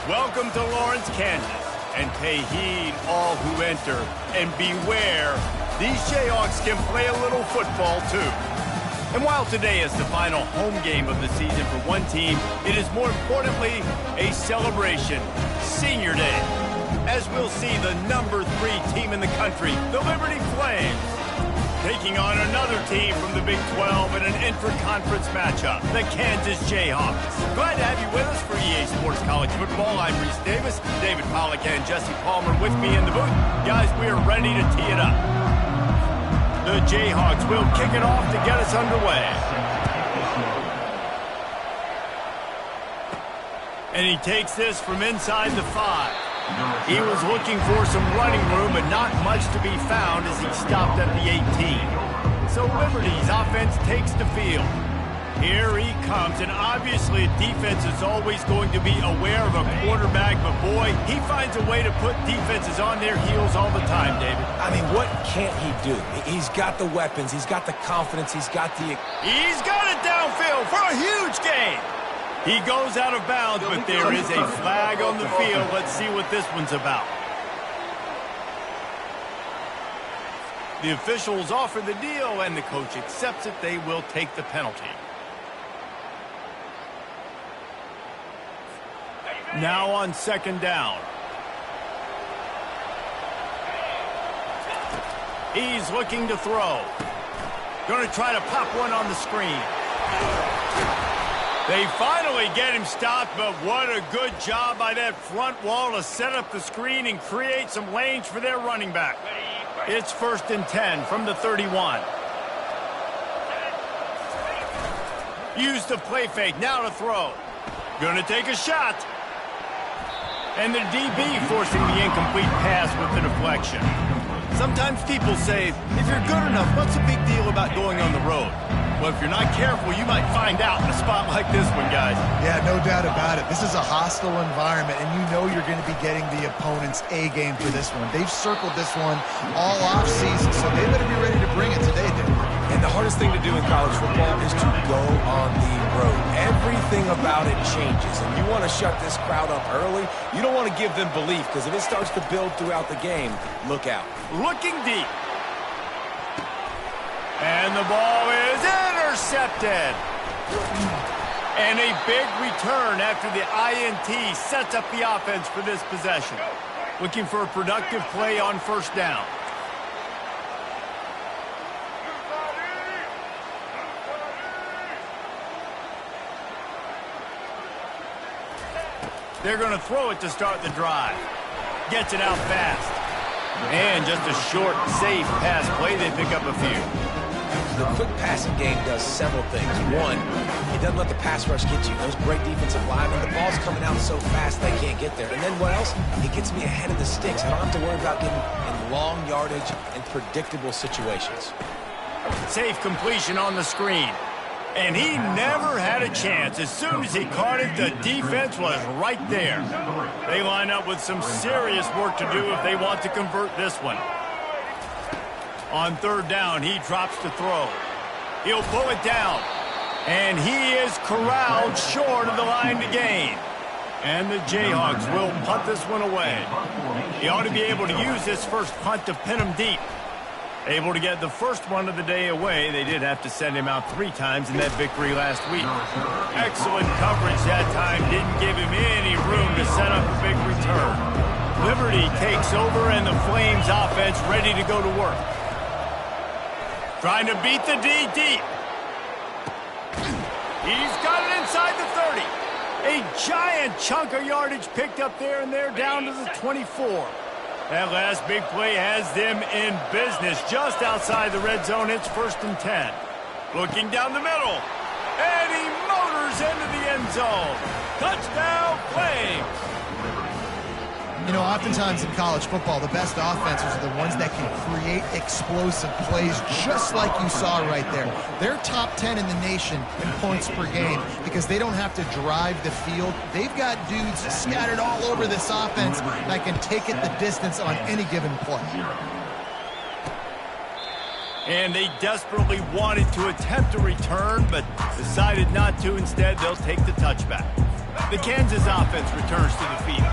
Welcome to Lawrence, Kansas, and pay heed all who enter, and beware, these Jayhawks can play a little football too. And while today is the final home game of the season for one team, it is more importantly a celebration, Senior Day, as we'll see the number 3 team in the country, the Liberty Flames, taking on another team from the Big 12 in an intra-conference matchup, the Kansas Jayhawks. Glad to have you with us for EA Sports College Football. I'm Reese Davis, David Pollack and Jesse Palmer with me in the booth. Guys, we are ready to tee it up. The Jayhawks will kick it off to get us underway. And he takes this from inside the 5. He was looking for some running room, but not much to be found as he stopped at the 18. So Liberty's offense takes the field. Here he comes, and obviously defense is always going to be aware of a quarterback, but boy, he finds a way to put defenses on their heels all the time, David. I mean, what can't he do? He's got the weapons, he's got the confidence, he's got the... He's got it downfield for a huge gain. He goes out of bounds, but there is a flag on the field. Let's see what this one's about. The officials offer the deal, and the coach accepts it. They will take the penalty. Now on second down. He's looking to throw. Going to try to pop one on the screen. They finally get him stopped, but what a good job by that front wall to set up the screen and create some lanes for their running back. It's 1st and 10 from the 31. Use the play fake, now to throw. Gonna take a shot. And the DB forcing the incomplete pass with the deflection. Sometimes people say, if you're good enough, what's the big deal about going on the road? Well, if you're not careful, you might find out in a spot like this one, guys. Yeah, no doubt about it. This is a hostile environment, and you know you're going to be getting the opponent's A game for this one. They've circled this one all off-season, so they better be ready to bring it today, Dave. And the hardest thing to do in college football is to go on the road. Everything about it changes, and you want to shut this crowd up early. You don't want to give them belief, because if it starts to build throughout the game, look out. Looking deep. And the ball is intercepted. And a big return after the INT sets up the offense for this possession. Looking for a productive play on first down. They're going to throw it to start the drive. Gets it out fast. And just a short, safe pass play. They pick up a few. The quick passing game does several things. One, it doesn't let the pass rush get you. Those great defensive linemen, the ball's coming out so fast they can't get there. And then what else? It gets me ahead of the sticks. I don't have to worry about getting in long yardage and predictable situations. Safe completion on the screen. And he never had a chance. As soon as he caught it, the defense was right there. They line up with some serious work to do if they want to convert this one. On third down, he drops to throw. He'll pull it down. And he is corralled short of the line to gain. And the Jayhawks will punt this one away. He ought to be able to use this first punt to pin him deep. Able to get the first one of the day away. They did have to send him out 3 times in that victory last week. Excellent coverage that time. Didn't give him any room to set up a big return. Liberty takes over and the Flames offense ready to go to work. Trying to beat the D deep. He's got it inside the 30. A giant chunk of yardage picked up there, and they're down to the 24. That last big play has them in business just outside the red zone. It's 1st and 10. Looking down the middle. And he motors into the end zone. Touchdown, Flames. You know, oftentimes in college football, the best offenses are the ones that can create explosive plays, just like you saw right there. They're top 10 in the nation in points per game because they don't have to drive the field. They've got dudes scattered all over this offense that can take it the distance on any given play. And they desperately wanted to attempt a return, but decided not to. Instead, they'll take the touchback. The Kansas offense returns to the field.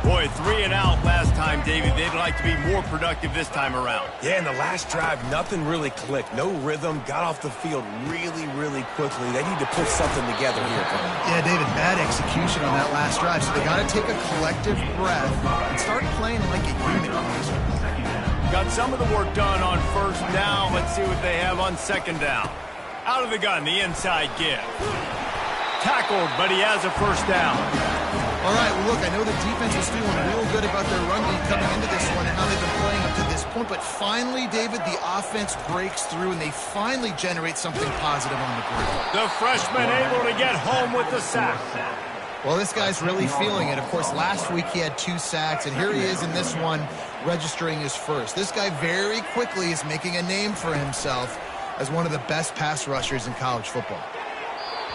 Boy, 3 and out last time, David. They'd like to be more productive this time around. Yeah, in the last drive, nothing really clicked. No rhythm, got off the field really, really quickly. They need to put something together here. Yeah, David, bad execution on that last drive. So they got to take a collective breath and start playing like a unit. Got some of the work done on first down. Let's see what they have on second down. Out of the gun, the inside give. Tackled, but he has a first down. All right, well, look, I know the defense was feeling real good about their run game coming into this one and how they've been playing up to this point. But finally, David, the offense breaks through, and they finally generate something positive on the ground. The freshman able to get home with the sack. Well, this guy's really feeling it. Of course, last week he had 2 sacks, and here he is in this one registering his first. This guy very quickly is making a name for himself as one of the best pass rushers in college football.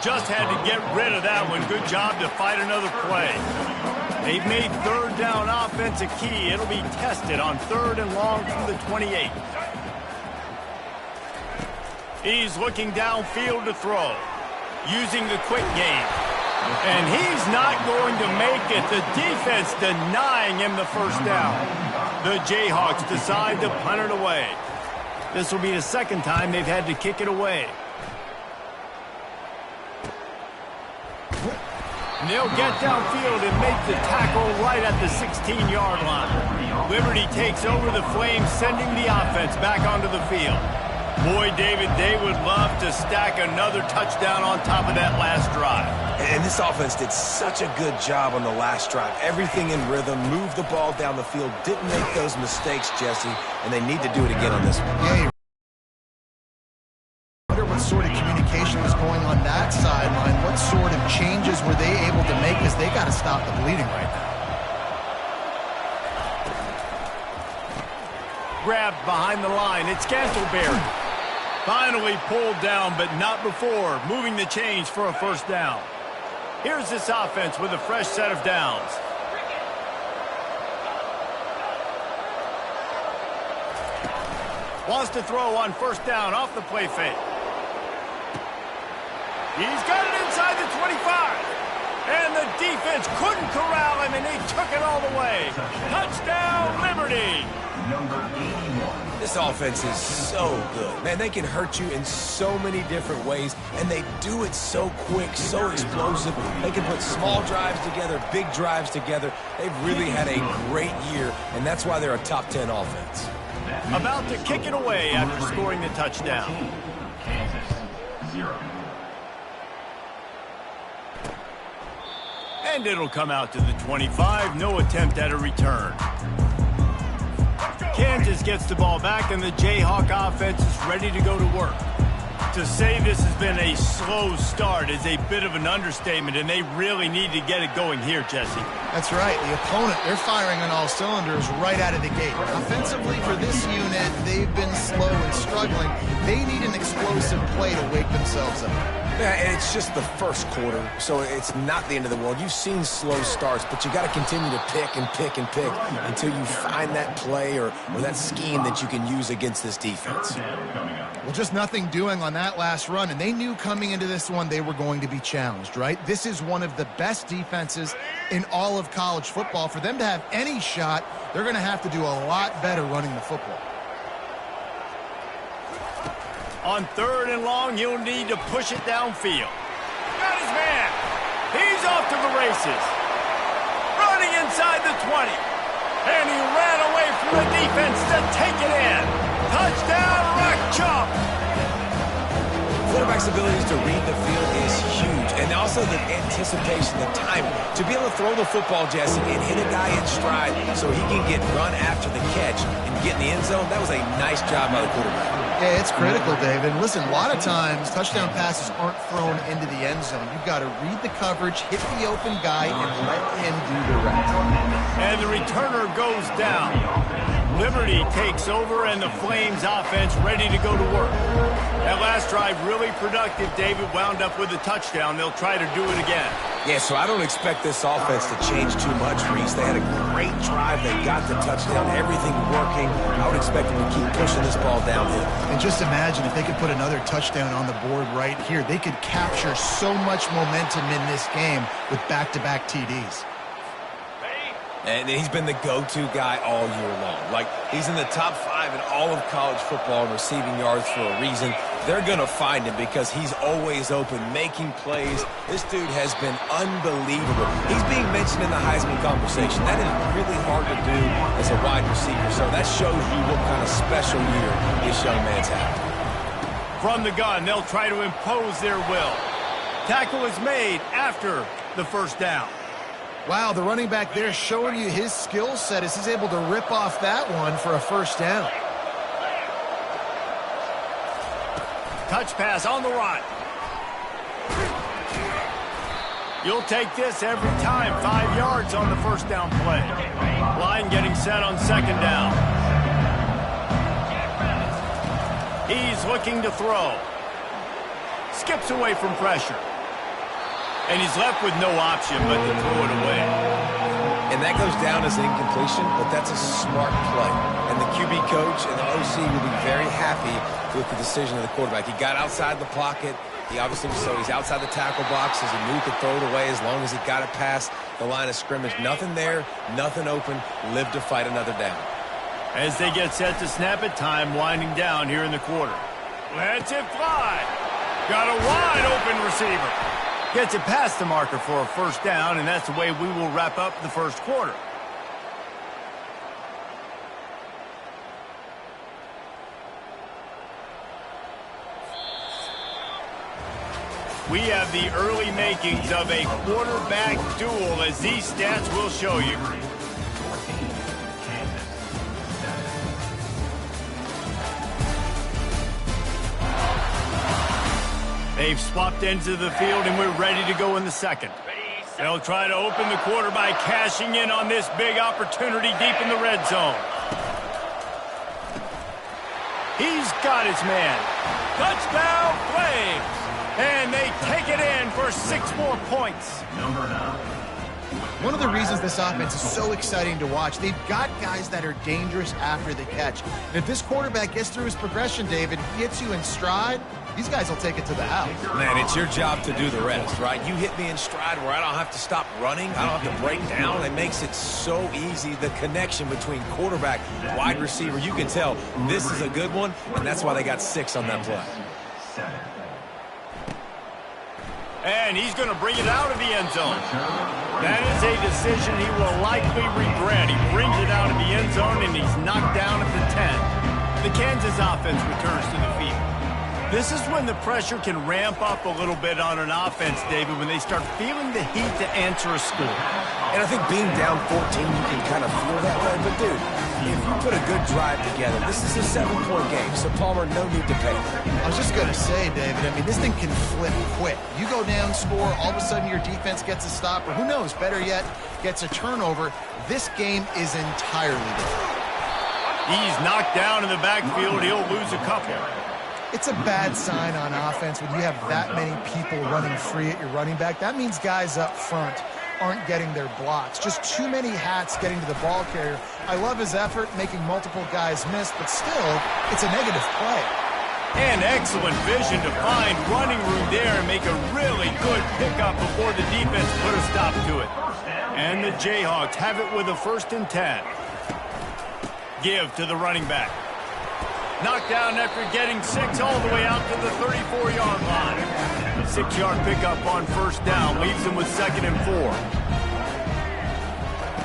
Just had to get rid of that one. Good job to fight another play. They've made third down offense a key. It'll be tested on 3rd and long from the 28. He's looking downfield to throw, using the quick game. And he's not going to make it. The defense denying him the first down. The Jayhawks decide to punt it away. This will be the second time they've had to kick it away. They'll get downfield and make the tackle right at the 16-yard line. Liberty takes over the Flames, sending the offense back onto the field. Boy, David, they would love to stack another touchdown on top of that last drive. And this offense did such a good job on the last drive. Everything in rhythm, moved the ball down the field, didn't make those mistakes, Jesse, and they need to do it again on this one. Yeah, what sort of communication was going on that sideline? What sort of changes were they able to make? Because they got to stop the bleeding right now. Grabbed behind the line. It's Castleberry. Finally pulled down, but not before moving the chains for a first down. Here's this offense with a fresh set of downs. Wants to throw on first down off the play fake. He's got it inside the 25. And the defense couldn't corral him, and he took it all the way. Touchdown, Liberty. This offense is so good. Man, they can hurt you in so many different ways, and they do it so quick, so explosive. They can put small drives together, big drives together. They've really had a great year, and that's why they're a top 10 offense. About to kick it away after scoring the touchdown. Kansas, 0. And it'll come out to the 25. No attempt at a return. Kansas gets the ball back, and the Jayhawk offense is ready to go to work. To say this has been a slow start is a bit of an understatement, and they really need to get it going here, Jesse. That's right. The opponent, they're firing on all cylinders right out of the gate. Offensively, for this unit, they've been slow and struggling. They need an explosive play to wake themselves up. Yeah, and it's just the first quarter, so it's not the end of the world. You've seen slow starts, but you got to continue to pick and pick and pick until you find that play or that scheme that you can use against this defense. Well, just nothing doing on that last run, and they knew coming into this one they were going to be challenged, right? This is one of the best defenses in all of college football. For them to have any shot, they're going to have to do a lot better running the football. On 3rd and long, he'll need to push it downfield. Got his man. He's off to the races. Running inside the 20. And he ran away from the defense to take it in. Touchdown, Rock Chalk. Quarterback's abilities to read the field is huge, and also the anticipation, the time to be able to throw the football, Jesse, and hit a guy in stride so he can get run after the catch and get in the end zone. That was a nice job by the quarterback. Yeah, it's critical, David. Listen, a lot of times touchdown passes aren't thrown into the end zone. You've got to read the coverage, hit the open guy, and let him do the rest. And the returner goes down. Liberty takes over, and the Flames offense ready to go to work. That last drive really productive. David wound up with a touchdown. They'll try to do it again. Yeah, so I don't expect this offense to change too much, Reese. They had a great drive. They got the touchdown, everything working. I would expect them to keep pushing this ball downhill. And just imagine if they could put another touchdown on the board right here. They could capture so much momentum in this game with back-to-back TDs. And he's been the go-to guy all year long. Like, he's in the top 5 in all of college football in receiving yards for a reason. They're going to find him because he's always open, making plays. This dude has been unbelievable. He's being mentioned in the Heisman conversation. That is really hard to do as a wide receiver. So that shows you what kind of special year this young man's had. From the gun, they'll try to impose their will. Tackle is made after the first down. Wow, the running back there showing you his skill set as he's able to rip off that one for a first down. Touch pass on the run. You'll take this every time. 5 yards on the first down play. Line getting set on second down. He's looking to throw. Skips away from pressure. And he's left with no option but to throw it away. And that goes down as an incompletion, but that's a smart play. And the QB coach and the OC will be very happy with the decision of the quarterback. He got outside the pocket. He obviously was so he's outside the tackle box as he knew he could throw it away as long as he got it past the line of scrimmage. Nothing there, nothing open. Live to fight another down. As they get set to snap it, time winding down here in the quarter. Lets it fly. Got a wide open receiver. Gets it past the marker for a first down, and that's the way we will wrap up the first quarter. We have the early makings of a quarterback duel, as these stats will show you. They've swapped into the field, and we're ready to go in the second. They'll try to open the quarter by cashing in on this big opportunity deep in the red zone. He's got his man. Touchdown, Flames! And they take it in for 6 more points. One of the reasons this offense is so exciting to watch, they've got guys that are dangerous after the catch. And if this quarterback gets through his progression, David, gets you in stride, these guys will take it to the house. Man, it's your job to do the rest, right? You hit me in stride where I don't have to stop running. I don't have to break down. It makes it so easy. The connection between quarterback, wide receiver, you can tell this is a good one, and that's why they got 6 on that play. And he's going to bring it out of the end zone. That is a decision he will likely regret. He brings it out of the end zone, and he's knocked down at the 10. The Kansas offense returns to the field. This is when the pressure can ramp up a little bit on an offense, David, when they start feeling the heat to answer a score. And I think being down 14, you can kind of feel that way. But, dude, if you put a good drive together, this is a 7-point game, so Palmer, no need to pay. I was just going to say, David, I mean, this thing can flip quick. You go down, score, all of a sudden your defense gets a stop, or who knows, better yet, gets a turnover. This game is entirely different. He's knocked down in the backfield. He'll lose a couple. It's a bad sign on offense when you have that many people running free at your running back. That means guys up front aren't getting their blocks. Just too many hats getting to the ball carrier. I love his effort, making multiple guys miss, but still, it's a negative play. And excellent vision to find running room there and make a really good pickup before the defense put a stop to it. And the Jayhawks have it with a 1st and 10. Give to the running back. Knocked down after getting 6 all the way out to the 34-yard line. 6-yard pickup on first down leaves him with 2nd and 4.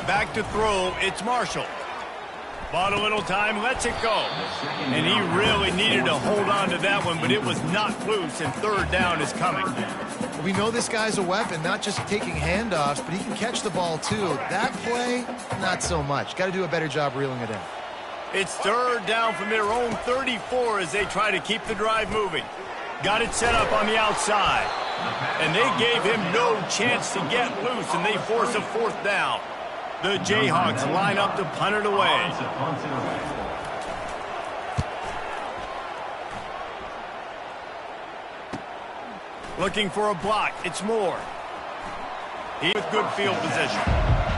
Back to throw, it's Marshall. Bought a little time, lets it go. And he really needed to hold on to that one, but it was knocked loose, and 3rd down is coming. We know this guy's a weapon, not just taking handoffs, but he can catch the ball too. That play, not so much. Got to do a better job reeling it in. It's 3rd down from their own 34 as they try to keep the drive moving. Got it set up on the outside. And they gave him no chance to get loose, and they force a 4th down. The Jayhawks line up to punt it away. Looking for a block. It's Moore. He with good field position.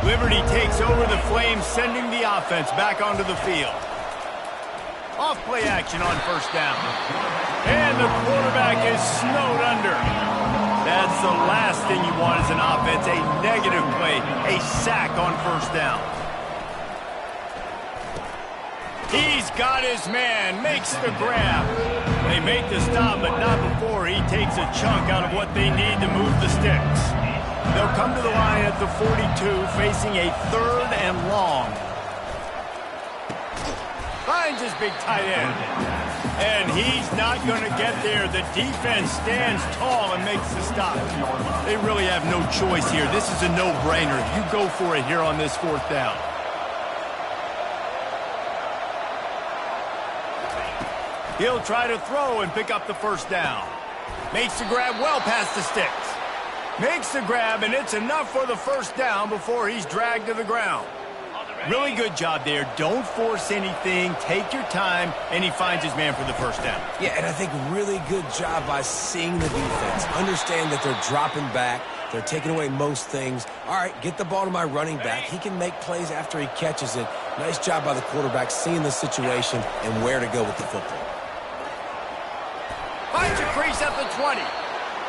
Liberty takes over the Flames, sending the offense back onto the field. Off-play action on first down. And the quarterback is snowed under. That's the last thing you want as an offense, a negative play, a sack on first down. He's got his man, makes the grab. They make the stop, but not before he takes a chunk out of what they need to move the sticks. They'll come to the line at the 42, facing a 3rd and long. Finds his big tight end. And he's not going to get there. The defense stands tall and makes the stop. They really have no choice here. This is a no-brainer. You go for it here on this 4th down. He'll try to throw and pick up the first down. Makes the grab well past the sticks. Makes the grab, and it's enough for the first down before he's dragged to the ground. Really good job there. Don't force anything. Take your time, and he finds his man for the first down. Yeah, and I think really good job by seeing the defense. Understand that they're dropping back. They're taking away most things. All right, get the ball to my running back. He can make plays after he catches it. Nice job by the quarterback seeing the situation and where to go with the football. Finds a crease at the 20.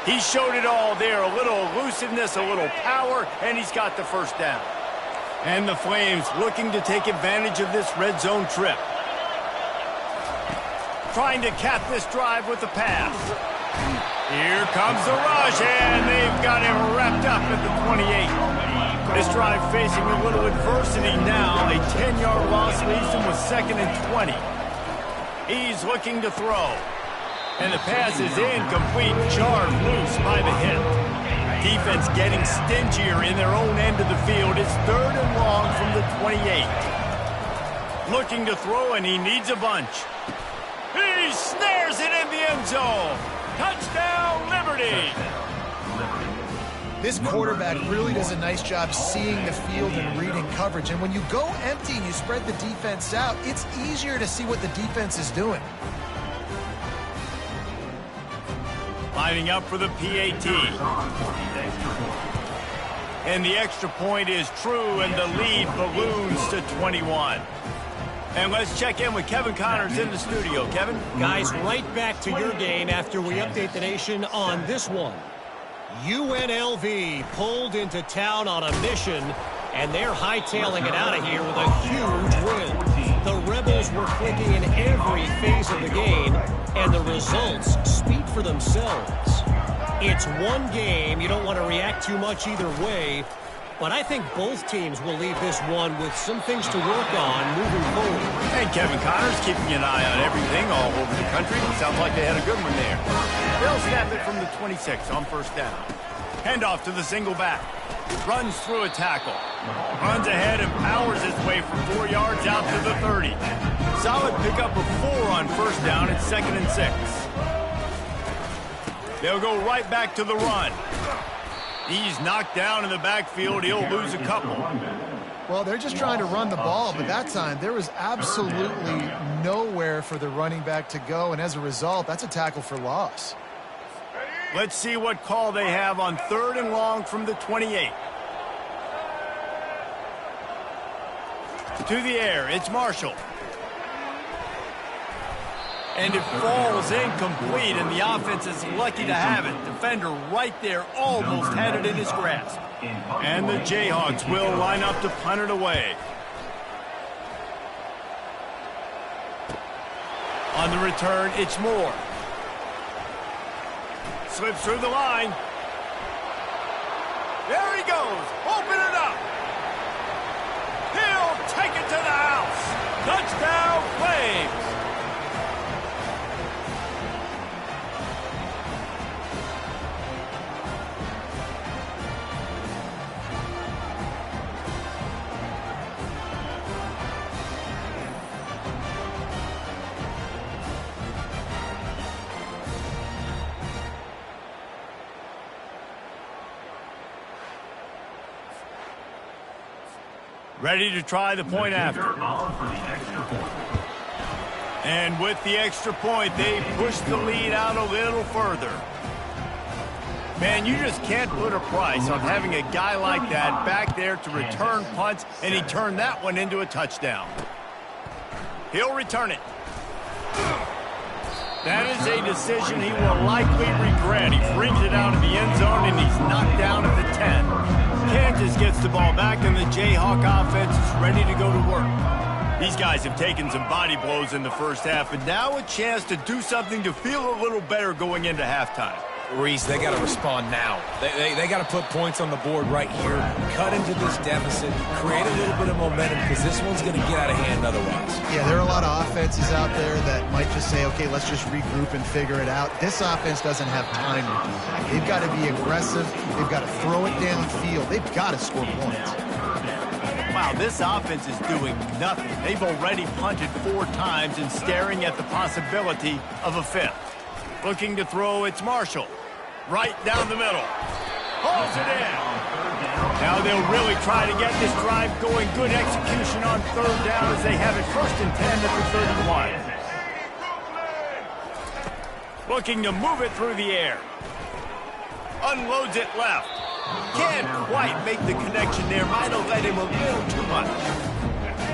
He showed it all there. A little elusiveness, a little power, and he's got the first down. And the Flames looking to take advantage of this red zone trip. Trying to cap this drive with the pass. Here comes the rush, and they've got him wrapped up at the 28. This drive facing a little adversity now. A 10-yard loss leaves him with 2nd and 20. He's looking to throw. And the pass is incomplete, jarred loose by the hit. Defense getting stingier in their own end of the field. It's 3rd and long from the 28. Looking to throw, and he needs a bunch. He snares it in the end zone. Touchdown, Liberty! This quarterback really does a nice job seeing the field and reading coverage. And when you go empty and you spread the defense out, it's easier to see what the defense is doing. Lining up for the PAT. And the extra point is true, and the lead balloons to 21. And let's check in with Kevin Connors in the studio. Kevin? Guys, right back to your game after we update the nation on this one. UNLV pulled into town on a mission, and they're hightailing it out of here with a huge win. The Rebels were clicking in every phase of the game, and the results speak for themselves. It's one game. You don't want to react too much either way, but I think both teams will leave this one with some things to work on moving forward. And Kevin Connors keeping an eye on everything all over the country. Sounds like they had a good one there. They'll snap it from the 26 on first down. Handoff to the single back. Runs through a tackle. Runs ahead and powers his way for 4 yards out to the 30. Solid pickup of 4 on first down. It's 2nd and 6. They'll go right back to the run. He's knocked down in the backfield. He'll lose a couple. Well, they're just trying to run the ball, but that time there was absolutely nowhere for the running back to go, and as a result, that's a tackle for loss. Let's see what call they have on 3rd and long from the 28. To the air, it's Marshall. And it falls incomplete, and the offense is lucky to have it. Defender right there almost had it in his grasp. And the Jayhawks will line up to punt it away. On the return, it's Moore. Slips through the line. There he goes. Open it up. He'll take it to the house. Touchdown, Flames. Ready to try the point after. And with the extra point, they push the lead out a little further. Man, you just can't put a price on having a guy like that back there to return punts, and he turned that one into a touchdown. He'll return it. That is a decision he will likely regret. He brings it out of the end zone, and he's knocked down at the 10. Kansas gets the ball back, and the Jayhawk offense is ready to go to work. These guys have taken some body blows in the first half, and now a chance to do something to feel a little better going into halftime. Reese, they got to respond now. They got to put points on the board right here, cut into this deficit, create a little bit of momentum, because this one's going to get out of hand otherwise. Yeah, there are a lot of offenses out there that might just say, okay, let's just regroup and figure it out. This offense doesn't have time to do that. They've got to be aggressive. They've got to throw it downfield. They've got to score points. Wow, this offense is doing nothing. They've already punted 4 times and staring at the possibility of a 5th. Looking to throw, it's Marshall. Right down the middle. Holds it in. Now they'll really try to get this drive going. Good execution on 3rd down as they have it 1st and 10 at the 31. Looking to move it through the air. Unloads it left. Can't quite make the connection there. Might have let him a little too much.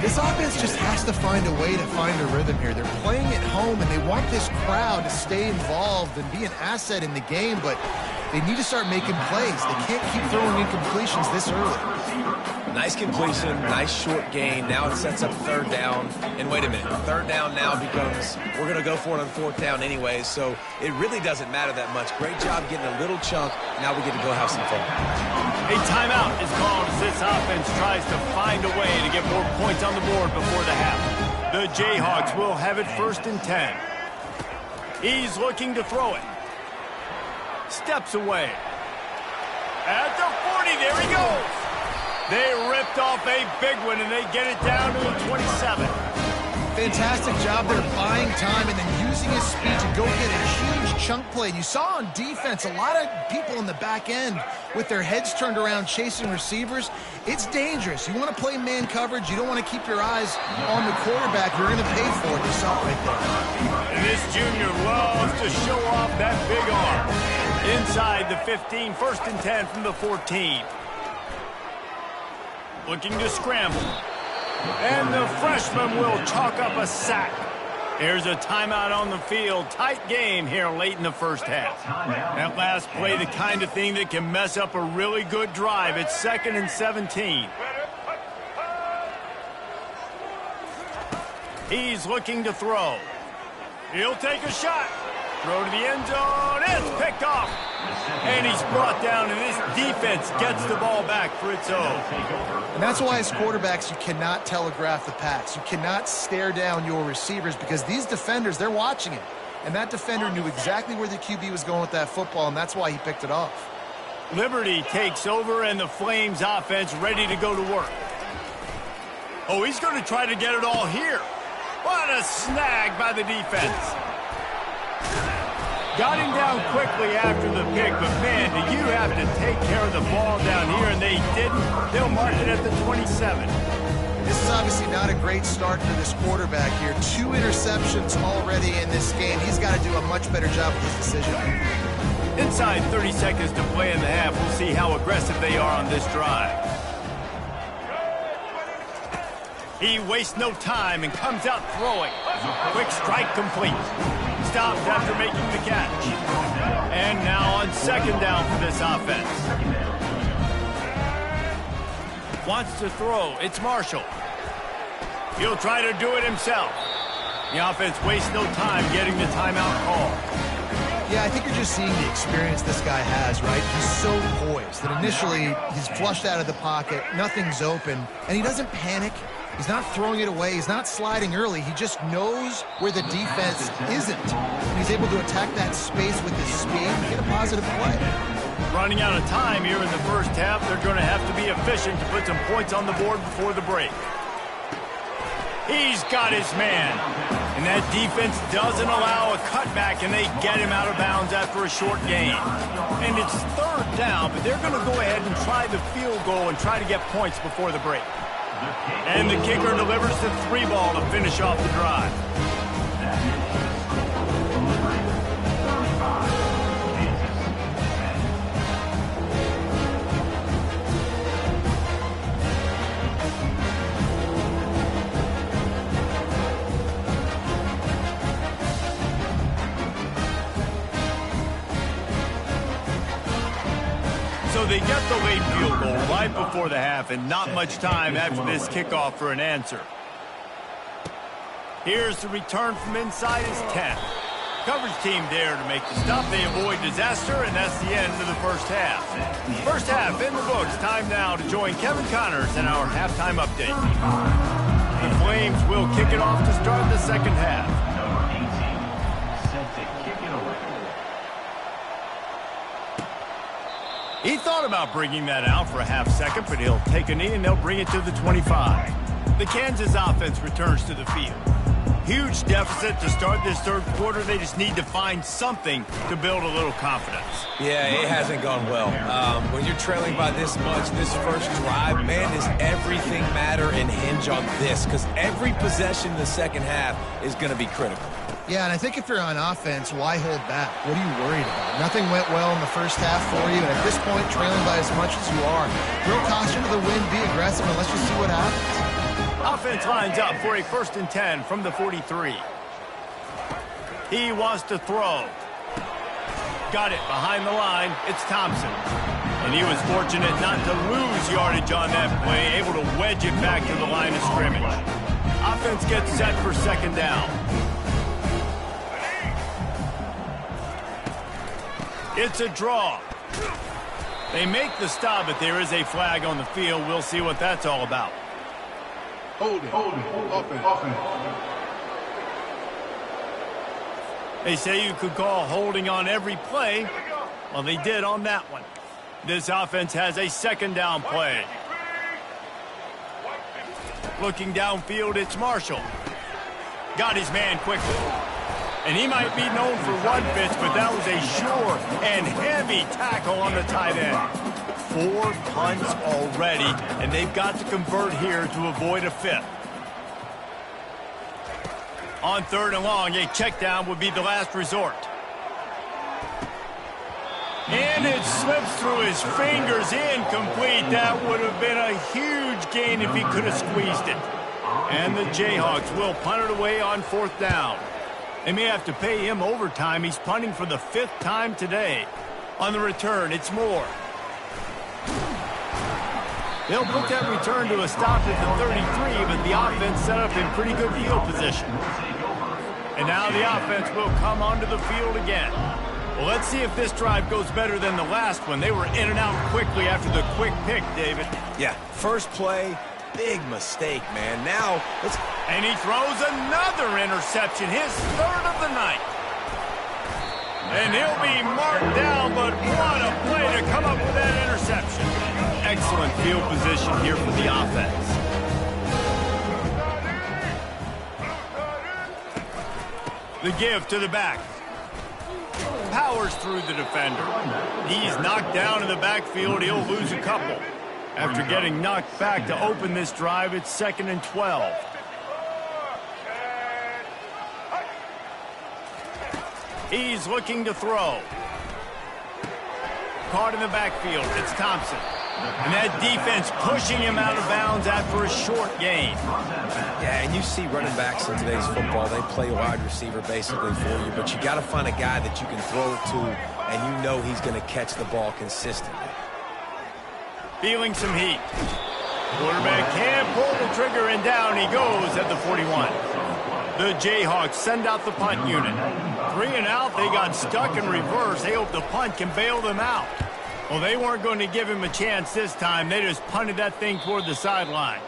This offense just has to find a way to find a rhythm here. They're playing at home, and they want this crowd to stay involved and be an asset in the game, but they need to start making plays. They can't keep throwing incompletions this early. Nice completion, nice short gain. Now it sets up 3rd down. And wait a minute, 3rd down now becomes, we're going to go for it on 4th down anyway, so it really doesn't matter that much. Great job getting a little chunk. Now we get to go have some fun. A timeout is called as this offense tries to find a way to get more points on the board before the half. The Jayhawks will have it 1st and 10. He's looking to throw it. Steps away. At the 40, there he goes. They ripped off a big one, and they get it down to the 27. Fantastic job there buying time and then using his speed to go get a huge chunk play. You saw on defense a lot of people in the back end with their heads turned around chasing receivers. It's dangerous. You want to play man coverage. You don't want to keep your eyes on the quarterback. You're going to pay for it. You saw it right there. And this junior loves to show off that big arm. Inside the 15, 1st and 10 from the 14. Looking to scramble. And the freshman will chalk up a sack. Here's a timeout on the field. Tight game here late in the first half. That last play, the kind of thing that can mess up a really good drive. It's 2nd and 17. He's looking to throw. He'll take a shot. Throw to the end zone. It's picked off. And he's brought down, and this defense gets the ball back for its own. And that's why as quarterbacks, you cannot telegraph the pass. You cannot stare down your receivers because these defenders, they're watching it. And that defender knew exactly where the QB was going with that football, and that's why he picked it off. Liberty takes over, and the Flames offense ready to go to work. Oh, he's going to try to get it all here. What a snag by the defense. Got him down quickly after the pick, but man, do you have to take care of the ball down here, and they didn't. They'll mark it at the 27. This is obviously not a great start for this quarterback here. 2 interceptions already in this game. He's got to do a much better job with his decision. Inside 30 seconds to play in the half. We'll see how aggressive they are on this drive. He wastes no time and comes out throwing. Quick strike complete. Stopped after making the catch. And now on 2nd down for this offense. Wants to throw. It's Marshall. He'll try to do it himself. The offense wastes no time getting the timeout call. Yeah, I think you're just seeing the experience this guy has, right? He's so poised that initially he's flushed out of the pocket, nothing's open, and he doesn't panic. He's not throwing it away. He's not sliding early. He just knows where the defense isn't. And he's able to attack that space with his speed and get a positive play. Running out of time here in the first half. They're going to have to be efficient to put some points on the board before the break. He's got his man. And that defense doesn't allow a cutback, and they get him out of bounds after a short gain. And it's 3rd down, but they're going to go ahead and try the field goal and try to get points before the break. And the kicker delivers the 3-ball to finish off the drive. So they get the late field goal right before the half and not much time after this kickoff for an answer. Here's the return from inside his 10. Coverage team there to make the stop. They avoid disaster, and that's the end of the first half. First half in the books. Time now to join Kevin Connors in our halftime update. The Flames will kick it off to start the second half. Number 18, set to kick it away. He thought about bringing that out for a half second, but he'll take a knee and they'll bring it to the 25. The Kansas offense returns to the field. Huge deficit to start this third quarter. They just need to find something to build a little confidence. Yeah, it hasn't gone well. When you're trailing by this much, this first drive, man, does everything matter and hinge on this? Because every possession in the second half is going to be critical. Yeah, and I think if you're on offense, why hold back? What are you worried about? Nothing went well in the first half for you, and at this point, trailing by as much as you are, throw caution to the wind, be aggressive, and let's just see what happens. Offense lines up for a 1st and 10 from the 43. He wants to throw. Got it behind the line. It's Thompson. And he was fortunate not to lose yardage on that play, able to wedge it back to the line of scrimmage. Offense gets set for second down. It's a draw. They make the stop, but there is a flag on the field. We'll see what that's all about. Holding. Offense. They say you could call holding on every play. Well, they did on that one. This offense has a second down play. Looking downfield, it's Marshall. Got his man quickly. And he might be known for one pitch, but that was a sure and heavy tackle on the tight end. 4 punts already, and they've got to convert here to avoid a 5th. On 3rd and long, a check down would be the last resort. And it slips through his fingers, incomplete. That would have been a huge gain if he could have squeezed it. And the Jayhawks will punt it away on 4th down. They may have to pay him overtime. He's punting for the 5th time today. On the return, it's Moore. They'll put that return to a stop at the 33, but the offense set up in pretty good field position. And now the offense will come onto the field again. Well, let's see if this drive goes better than the last one. They were in and out quickly after the quick pick, David. Yeah, first play, big mistake, man. Now, and he throws another interception, his 3rd of the night. And he'll be marked down, but what a play to come up with that interception. Excellent field position here for the offense. The give to the back. Powers through the defender. He's knocked down in the backfield. He'll lose a couple. After getting knocked back to open this drive, it's 2nd and 12. He's looking to throw. Caught in the backfield. It's Thompson. And that defense pushing him out of bounds after a short gain. Yeah, and you see running backs in today's football, they play wide receiver basically for you, but you got to find a guy that you can throw it to, and you know he's going to catch the ball consistently. Feeling some heat. Quarterback can't pull the trigger, and down he goes at the 41. The Jayhawks send out the punt unit. 3 and out, they got stuck in reverse. They hope the punt can bail them out. Well, they weren't going to give him a chance this time. They just punted that thing toward the sideline.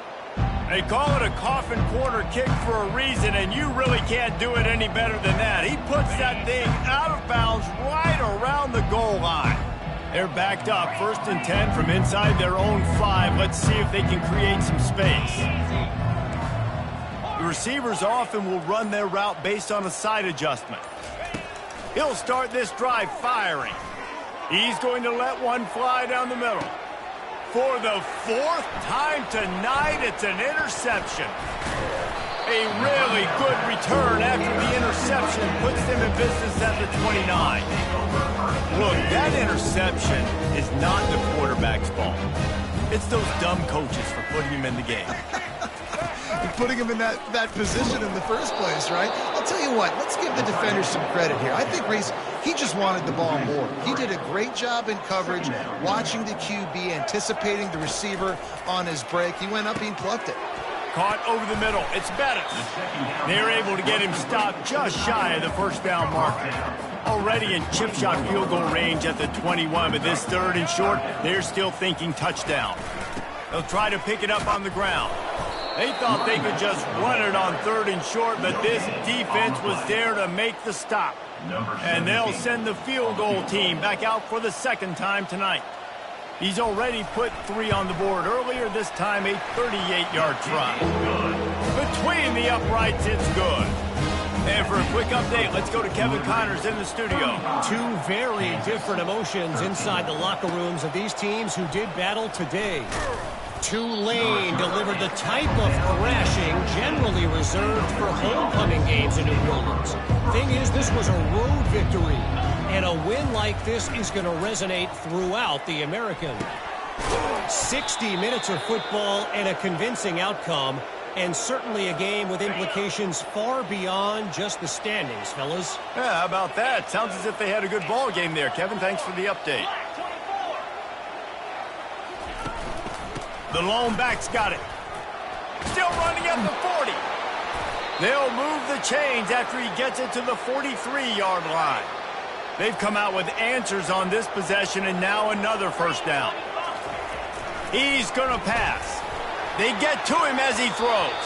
They call it a coffin corner kick for a reason, and you really can't do it any better than that. He puts that thing out of bounds right around the goal line. They're backed up, 1st and 10 from inside their own 5. Let's see if they can create some space. The receivers often will run their route based on a side adjustment. He'll start this drive firing. He's going to let one fly down the middle. For the 4th time tonight, it's an interception. A really good return after the interception puts them in business at the 29. Look, that interception is not the quarterback's fault. It's those dumb coaches for putting him in the game. and putting him in that position in the first place, right? I'll tell you what, let's give the defenders some credit here. I think Reese, he just wanted the ball more. He did a great job in coverage, watching the QB, anticipating the receiver on his break. He went up and plucked it. Caught over the middle. It's Bettis. They're able to get him stopped just shy of the first down marker. Already in chip shot field goal range at the 21, but this 3rd and short, they're still thinking touchdown. They'll try to pick it up on the ground. They thought they could just run it on 3rd and short, but this defense was there to make the stop. And they'll send the field goal team back out for the 2nd time tonight. He's already put 3 on the board earlier, this time a 38-yard try. Between the uprights, it's good. And for a quick update, let's go to Kevin Connors in the studio. 2 very different emotions inside the locker rooms of these teams who did battle today. Tulane delivered the type of thrashing generally reserved for homecoming games in New Orleans. Thing is, this was a road victory, and a win like this is going to resonate throughout the American. 60 minutes of football and a convincing outcome, and certainly a game with implications far beyond just the standings, fellas. Yeah, how about that? Sounds as if they had a good ball game there. Kevin, thanks for the update. The lone back's got it. Still running at the 40. They'll move the chains after he gets it to the 43-yard line. They've come out with answers on this possession, and now another first down. He's going to pass. They get to him as he throws.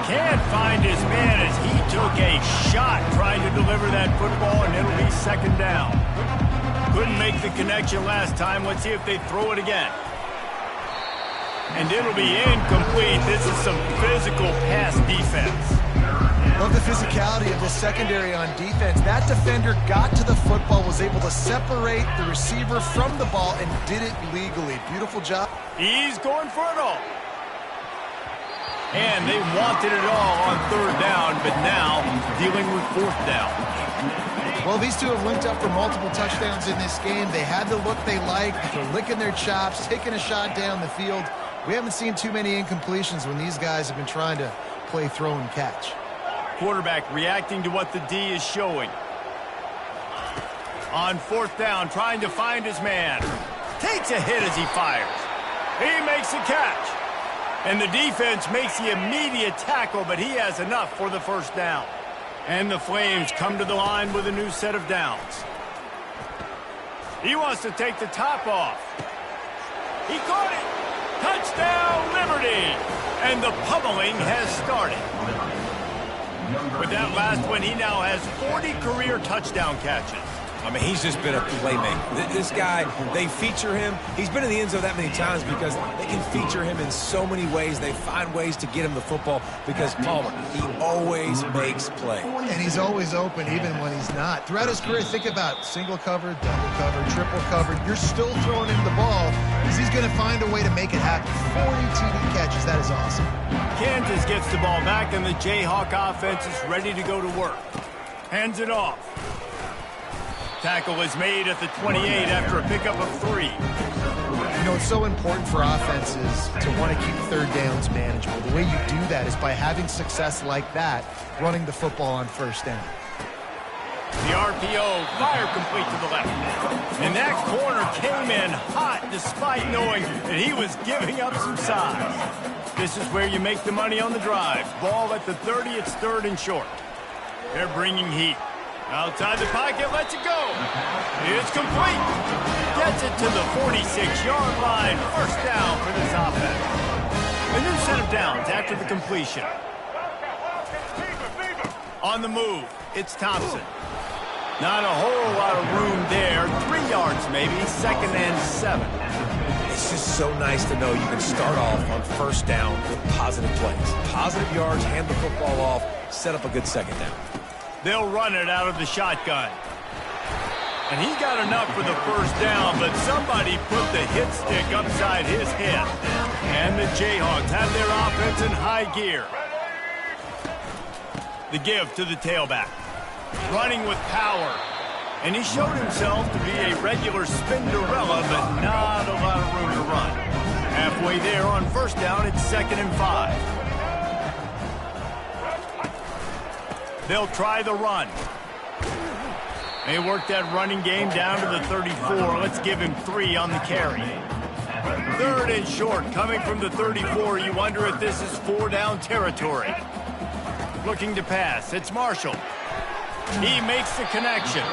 Can't find his man as he took a shot trying to deliver that football, and it'll be 2nd down. Couldn't make the connection last time. Let's see if they throw it again. And it'll be incomplete. This is some physical pass defense. Love the physicality of this secondary on defense. That defender got to the football, was able to separate the receiver from the ball, and did it legally. Beautiful job. He's going for it all. And they wanted it all on 3rd down, but now dealing with 4th down. Well, these two have linked up for multiple touchdowns in this game. They had the look they liked. They're licking their chops, taking a shot down the field. We haven't seen too many incompletions when these guys have been trying to play throw and catch. Quarterback reacting to what the D is showing. On 4th down, trying to find his man. Takes a hit as he fires. He makes a catch. And the defense makes the immediate tackle, but he has enough for the 1st down. And the Flames come to the line with a new set of downs. He wants to take the top off. He caught it. Touchdown, Liberty! And the pummeling has started. With that last one, he now has 40 career touchdown catches. I mean, he's just been a playmaker. This guy, they feature him. He's been in the end zone that many times because they can feature him in so many ways. They find ways to get him the football because Palmer, he always makes plays. And he's always open even when he's not. Throughout his career, think about single covered, double covered, triple covered. You're still throwing him the ball because he's going to find a way to make it happen. 40 TD catches. That is awesome. Kansas gets the ball back, and the Jayhawk offense is ready to go to work. Hands it off. Tackle is made at the 28 after a pickup of 3. You know, it's so important for offenses to want to keep 3rd downs manageable. The way you do that is by having success like that, running the football on 1st down. The RPO, fire complete to the left. And that corner came in hot despite knowing that he was giving up some size. This is where you make the money on the drive. Ball at the 30, it's 3rd and short. They're bringing heat. Outside the pocket, lets it go. It's complete. Gets it to the 46-yard line. 1st down for this offense. A new set of downs after the completion. On the move, it's Thompson. Not a whole lot of room there. 3 yards maybe, 2nd and 7. It's just so nice to know you can start off on 1st down with positive plays. Positive yards, hand the football off, set up a good 2nd down. They'll run it out of the shotgun. And he got enough for the 1st down, but somebody put the hit stick upside his head. And the Jayhawks have their offense in high gear. The give to the tailback. Running with power. And he showed himself to be a regular Spinderella, but not a lot of room to run. Halfway there on 1st down, it's 2nd and 5. They'll try the run. They work that running game down to the 34. Let's give him 3 on the carry. 3rd and short, coming from the 34. You wonder if this is 4-down territory. Looking to pass. It's Marshall. He makes the connection.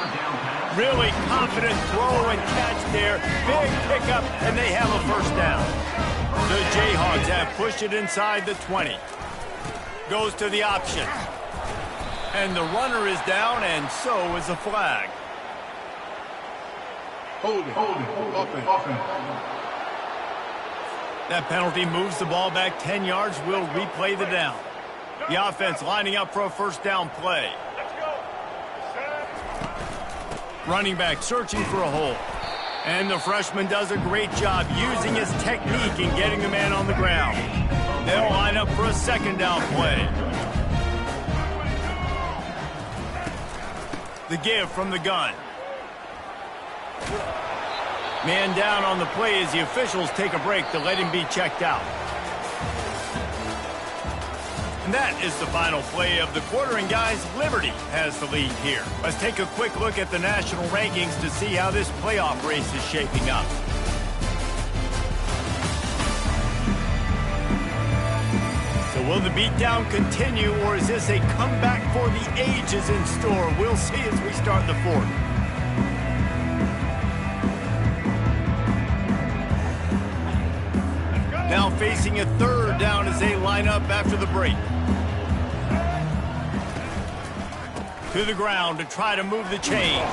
Really confident throw and catch there. Big pickup, and they have a 1st down. The Jayhawks have pushed it inside the 20. Goes to the option. And the runner is down, and so is the flag. Hold it. Offense. That penalty moves the ball back 10 yards. We'll replay the down. The offense lining up for a 1st down play. Running back searching for a hole. And the freshman does a great job using his technique in getting the man on the ground. They'll line up for a 2nd down play. The give from the gun. Man down on the play as the officials take a break to let him be checked out. And that is the final play of the quarter. And guys, Liberty has the lead here. Let's take a quick look at the national rankings to see how this playoff race is shaping up. So will the beatdown continue, or is this a comeback for the ages in store? We'll see as we start the 4th. Now facing a 3rd down as they line up after the break. To the ground to try to move the chains.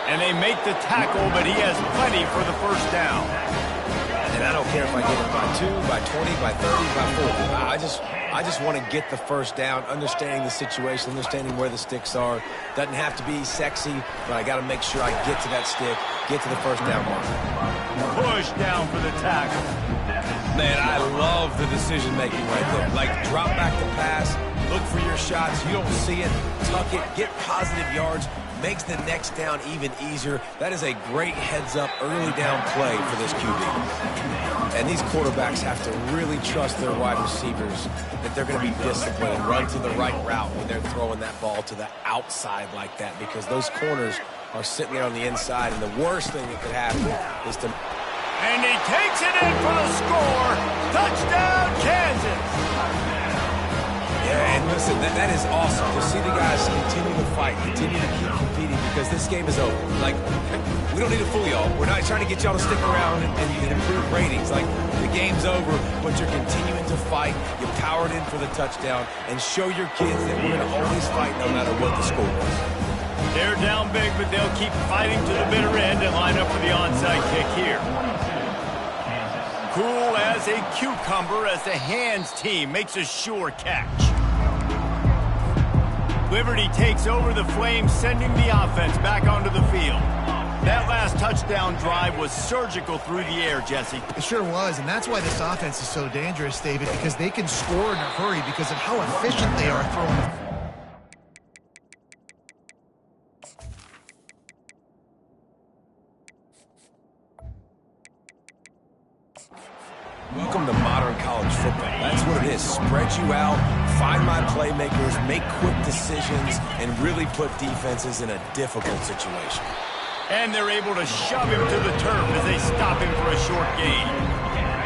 And they make the tackle, but he has plenty for the 1st down. And I don't care if I get it by 2, by 20, by 30, by 40. I just want to get the 1st down, understanding the situation, understanding where the sticks are. Doesn't have to be sexy, but I got to make sure I get to that stick, get to the 1st down mark. Push down for the tackle. Man, I love the decision-making right there. Like, drop back the pass, look for your shots. You don't see it, tuck it, get positive yards, makes the next down even easier. That is a great heads-up early down play for this QB. And these quarterbacks have to really trust their wide receivers that they're going to be disciplined and run to the right route when they're throwing that ball to the outside like that, because those corners are sitting there on the inside, and the worst thing that could happen is to... And he takes it in for the score. Touchdown, Kansas. Yeah, and listen, that is awesome to see the guys continue to fight, continue to keep competing, because this game is over. Like, we don't need to fool y'all. We're not trying to get y'all to stick around and improve ratings. Like, the game's over, but you're continuing to fight. You powered in for the touchdown, and show your kids that we're going to always fight no matter what the score is. They're down big, but they'll keep fighting to the bitter end and line up for the onside kick here. Cool as a cucumber as the hands team makes a sure catch. Liberty takes over the Flames, sending the offense back onto the field. That last touchdown drive was surgical through the air, Jesse. It sure was, and that's why this offense is so dangerous, David, because they can score in a hurry because of how efficient they are throwing the... Welcome to modern college football. That's what it is. Spread you out, find my playmakers, make quick decisions, and really put defenses in a difficult situation. And they're able to shove him to the turf as they stop him for a short gain.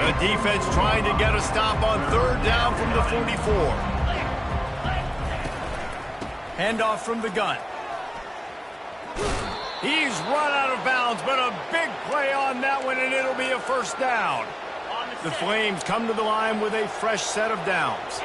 The defense trying to get a stop on 3rd down from the 44. Handoff from the gun. He's run out of bounds, but a big play on that one, and it'll be a 1st down. The Flames come to the line with a fresh set of downs.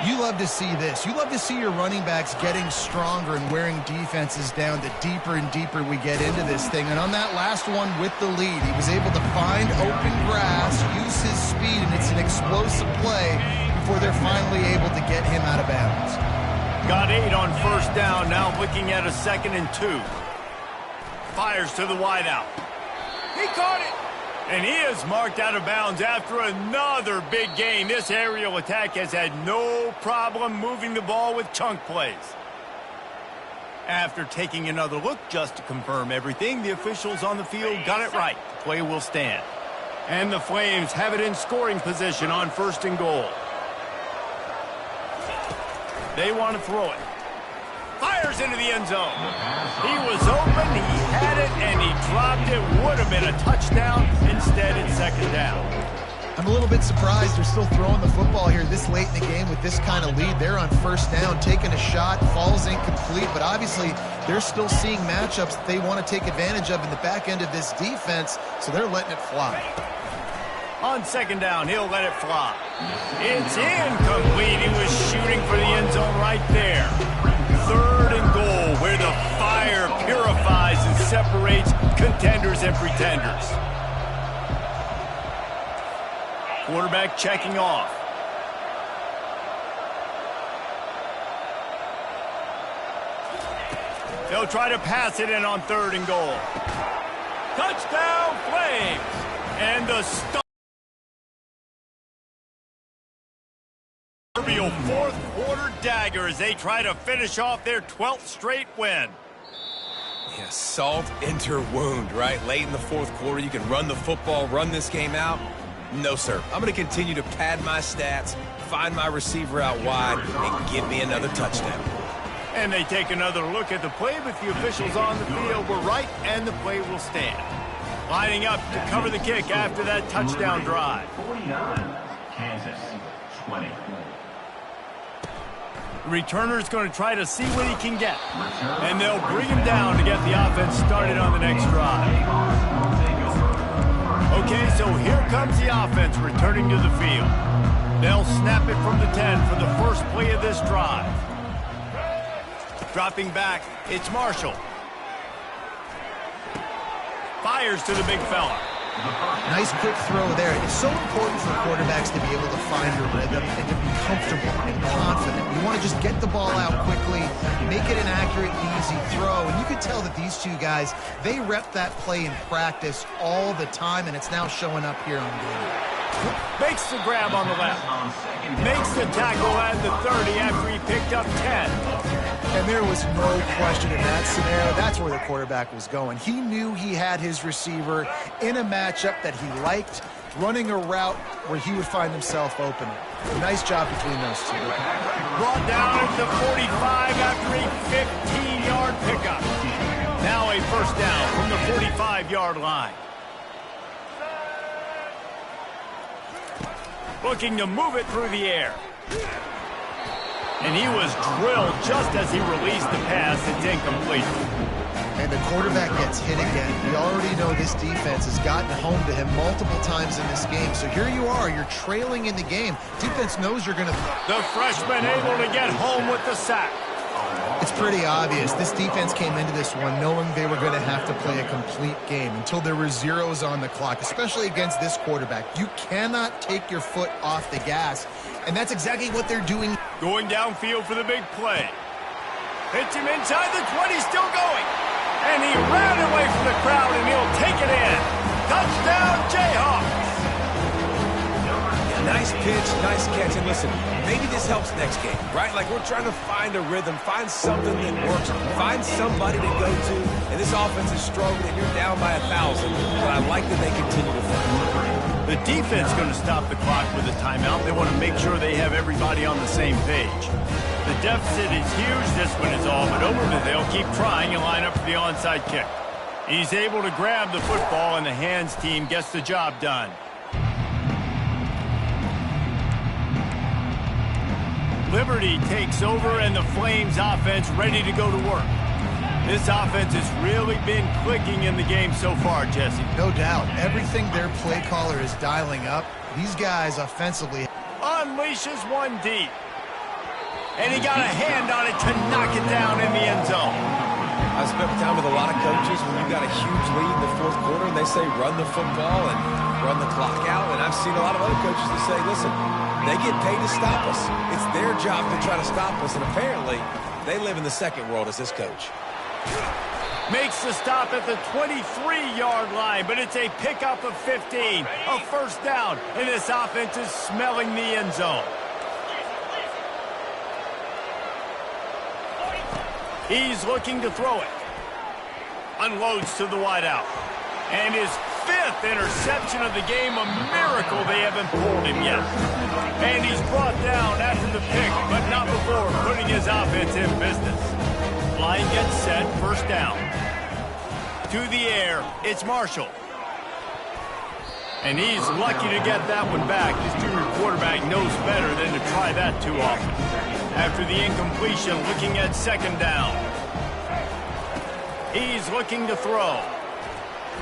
You love to see this. You love to see your running backs getting stronger and wearing defenses down the deeper and deeper we get into this thing. And on that last one with the lead, he was able to find open grass, use his speed, and it's an explosive play before they're finally able to get him out of bounds. Got 8 on 1st down, now looking at a 2nd and 2. Fires to the wideout. He caught it! And he is marked out of bounds after another big gain. This aerial attack has had no problem moving the ball with chunk plays. After taking another look just to confirm everything, the officials on the field got it right. The play will stand. And the Flames have it in scoring position on 1st and goal. They want to throw it. Fires into the end zone. He was open, he had it, and he dropped it. Would have been a touchdown. Instead, it's second down. I'm a little bit surprised they're still throwing the football here this late in the game with this kind of lead. They're on first down, taking a shot, falls incomplete, but obviously they're still seeing matchups that they want to take advantage of in the back end of this defense, so they're letting it fly. On second down, he'll let it fly. It's incomplete. He was shooting for the end zone right there. Third and goal, where the fire purifies and separates contenders and pretenders. Quarterback checking off. They'll try to pass it in on third and goal. Touchdown, Flames! And the proverbial fourth quarter dagger as they try to finish off their 12th straight win. Yeah, salt enter wound, right? Late in the fourth quarter, you can run the football, run this game out. No, sir. I'm going to continue to pad my stats, find my receiver out wide, and give me another touchdown. And they take another look at the play, but the officials on the field were right, and the play will stand. Lining up to cover the kick after that touchdown drive. 49, Kansas, 20. The returner's going to try to see what he can get. And they'll bring him down to get the offense started on the next drive. Okay, so here comes the offense returning to the field. They'll snap it from the 10 for the first play of this drive. Dropping back, it's Marshall. Fires to the big fella. Nice quick throw there. It's so important for quarterbacks to be able to find a rhythm and to be comfortable and confident. You want to just get the ball out quickly, make it an accurate, easy throw. And you can tell that these two guys, they rep that play in practice all the time, and it's now showing up here on game. Makes the grab on the left. Makes the tackle at the 30 after he picked up 10. And there was no question in that scenario. That's where the quarterback was going. He knew he had his receiver in a matchup that he liked, running a route where he would find himself open. Nice job between those two. Brought down at the 45 after a 15-yard pickup. Now a first down from the 45-yard line. Looking to move it through the air. And he was drilled just as he released the pass. It's incomplete. And the quarterback gets hit again. We already know this defense has gotten home to him multiple times in this game. So here you are. You're trailing in the game. Defense knows you're going to... The freshman able to get home with the sack. It's pretty obvious. This defense came into this one knowing they were going to have to play a complete game until there were zeros on the clock, especially against this quarterback. You cannot take your foot off the gas, and that's exactly what they're doing. Going downfield for the big play. Hits him inside the 20, still going. And he ran away from the crowd, and he'll take it in. Touchdown, Jayhawks. Nice pitch, nice catch, and listen, maybe this helps next game, right? Like we're trying to find a rhythm, find something that works, find somebody to go to, and this offense is struggling, and you're down by 1,000, but I like that they continue to fight. The defense is going to stop the clock with a timeout. They want to make sure they have everybody on the same page. The deficit is huge. This one is all but over, but they'll keep trying and line up for the onside kick. He's able to grab the football, and the hands team gets the job done. Liberty takes over, and the Flames offense ready to go to work. This offense has really been clicking in the game so far, Jesse. No doubt. Everything their play caller is dialing up, these guys offensively. Unleashes one deep. And he got a hand on it to knock it down in the end zone. I spent time with a lot of coaches when you got a huge lead in the fourth quarter, and they say run the football and run the clock out. And I've seen a lot of other coaches that say, listen, they get paid to stop us. It's their job to try to stop us, and apparently they live in the second world as this coach. Makes the stop at the 23-yard line, but it's a pickup of 15, a first down, and this offense is smelling the end zone. He's looking to throw it. Unloads to the wideout. And his 5th interception of the game, a miracle they haven't pulled him yet. And he's brought down after the pick, but not before putting his offense in business. line gets set, first down. To the air, it's Marshall. And he's lucky to get that one back. This junior quarterback knows better than to try that too often. After the incompletion, looking at second down. He's looking to throw.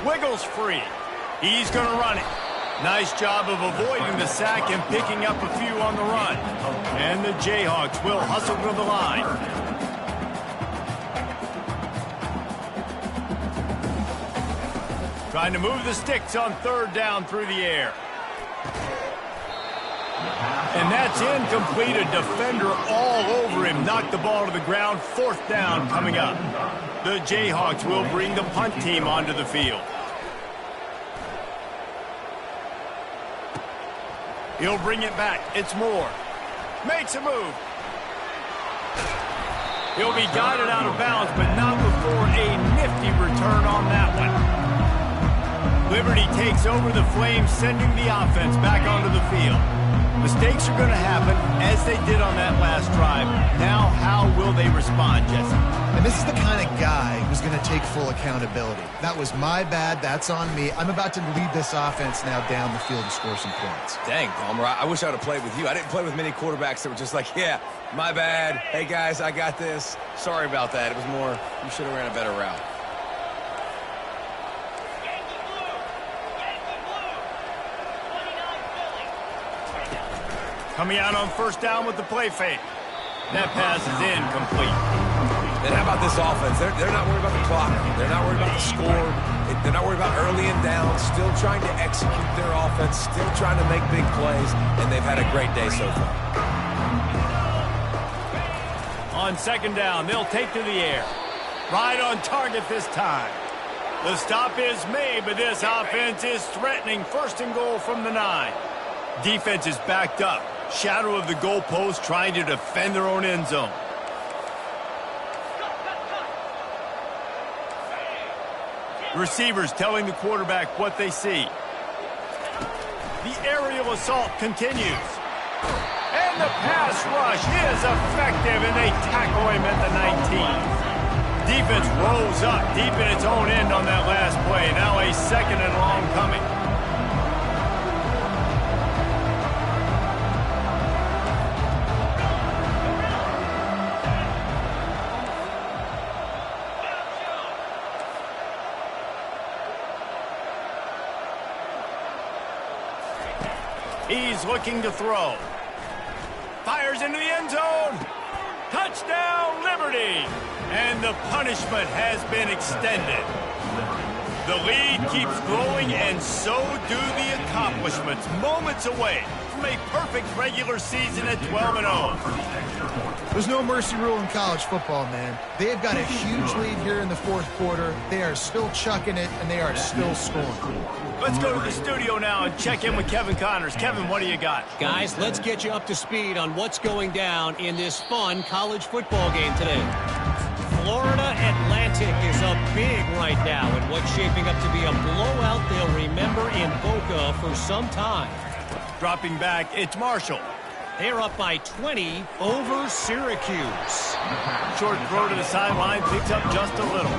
Wiggles free. He's going to run it. Nice job of avoiding the sack and picking up a few on the run. And the Jayhawks will hustle to the line. Trying to move the sticks on third down through the air. And that's incomplete. A defender all over him. Knocked the ball to the ground. Fourth down coming up. The Jayhawks will bring the punt team onto the field. He'll bring it back. It's Moore. Makes a move. He'll be guided out of bounds, but not before a nifty return on that one. Liberty takes over the Flames, sending the offense back onto the field. Mistakes are going to happen, as they did on that last drive. Now, how will they respond, Jesse? And this is the kind of guy who's going to take full accountability. That was my bad. That's on me. I'm about to lead this offense now down the field to score some points. Dang, Palmer, I wish I would have played with you. I didn't play with many quarterbacks that were just like, yeah, my bad. Hey, guys, I got this. Sorry about that. It was more, you should have ran a better route. Coming out on first down with the play fake. That pass is incomplete. And how about this offense? They're not worried about the clock. They're not worried about the score. They're not worried about early and down. Still trying to execute their offense. Still trying to make big plays. And they've had a great day so far. On second down, they'll take to the air. Right on target this time. The stop is made, but this offense is threatening. First and goal from the 9. Defense is backed up. Shadow of the goalpost, trying to defend their own end zone. Receivers telling the quarterback what they see. The aerial assault continues. And the pass rush is effective, and they tackle him at the 19. Defense rolls up deep in its own end on that last play. Now a second and long coming. He's looking to throw. Fires into the end zone. Touchdown, Liberty. And the punishment has been extended. The lead keeps growing, and so do the accomplishments. Moments away from a perfect regular season at 12-0. There's no mercy rule in college football, man. They've got a huge lead here in the fourth quarter. They are still chucking it, and they are still scoring. Let's go to the studio now and check in with Kevin Connors. Kevin, what do you got? Guys, let's get you up to speed on what's going down in this fun college football game today. Florida Atlantic is up big right now in what's shaping up to be a blowout they'll remember in Boca for some time. Dropping back, it's Marshall. They're up by 20 over Syracuse. Short throw to the sideline, picks up just a little.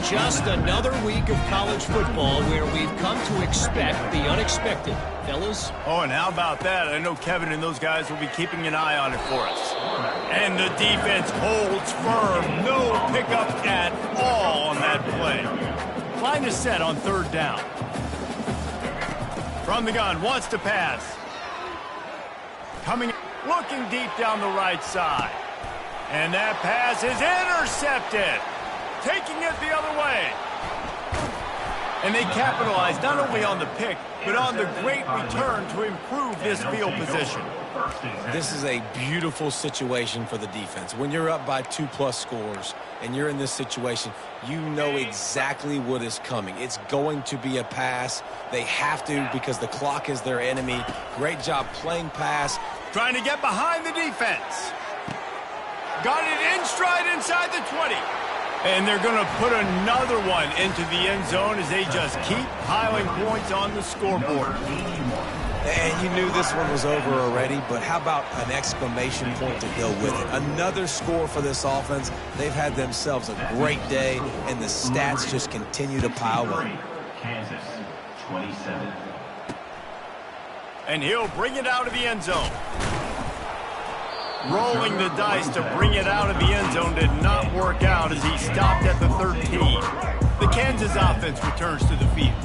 Just another week of college football where we've come to expect the unexpected. Fellas? Oh, and how about that? I know Kevin and those guys will be keeping an eye on it for us. And the defense holds firm. No pickup at all on that play. Line is set on third down. From the gun, wants to pass. Coming, looking deep down the right side. And that pass is intercepted. Taking it the other way. And they capitalize not only on the pick, but on the great return to improve this field position. This is a beautiful situation for the defense. When you're up by 2+ scores and you're in this situation, you know exactly what is coming. It's going to be a pass. They have to because the clock is their enemy. Great job playing pass. Trying to get behind the defense. Got it in stride inside the 20. And they're going to put another one into the end zone as they just keep piling points on the scoreboard. And you knew this one was over already, but how about an exclamation point to go with it? Another score for this offense. They've had themselves a great day, and the stats just continue to pile up. Kansas, 27. And he'll bring it out of the end zone. Rolling the dice to bring it out of the end zone did not work out as he stopped at the 13. The Kansas offense returns to the field.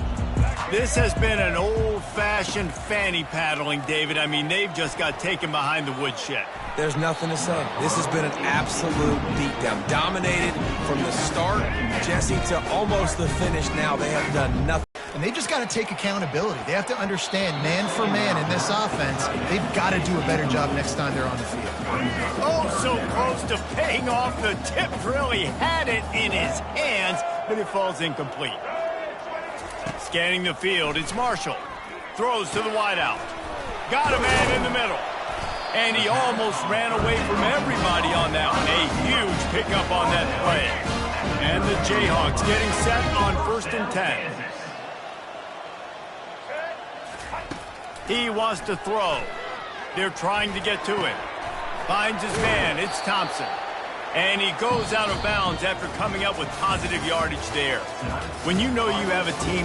This has been an old-fashioned fanny paddling, David. I mean, they've just got taken behind the woodshed. There's nothing to say. This has been an absolute beatdown. Dominated from the start, Jesse, to almost the finish now. They have done nothing. And they just got to take accountability. They have to understand, man for man in this offense, they've got to do a better job next time they're on the field. Oh, so close to paying off. The tip really had it in his hands, but it falls incomplete. Scanning the field, it's Marshall. Throws to the wideout. Got a man in the middle. And he almost ran away from everybody on that one. A huge pickup on that play. And the Jayhawks getting set on 1st and 10. He wants to throw. They're trying to get to him. Finds his man. It's Thompson. And he goes out of bounds after coming up with positive yardage there. When you know you have a team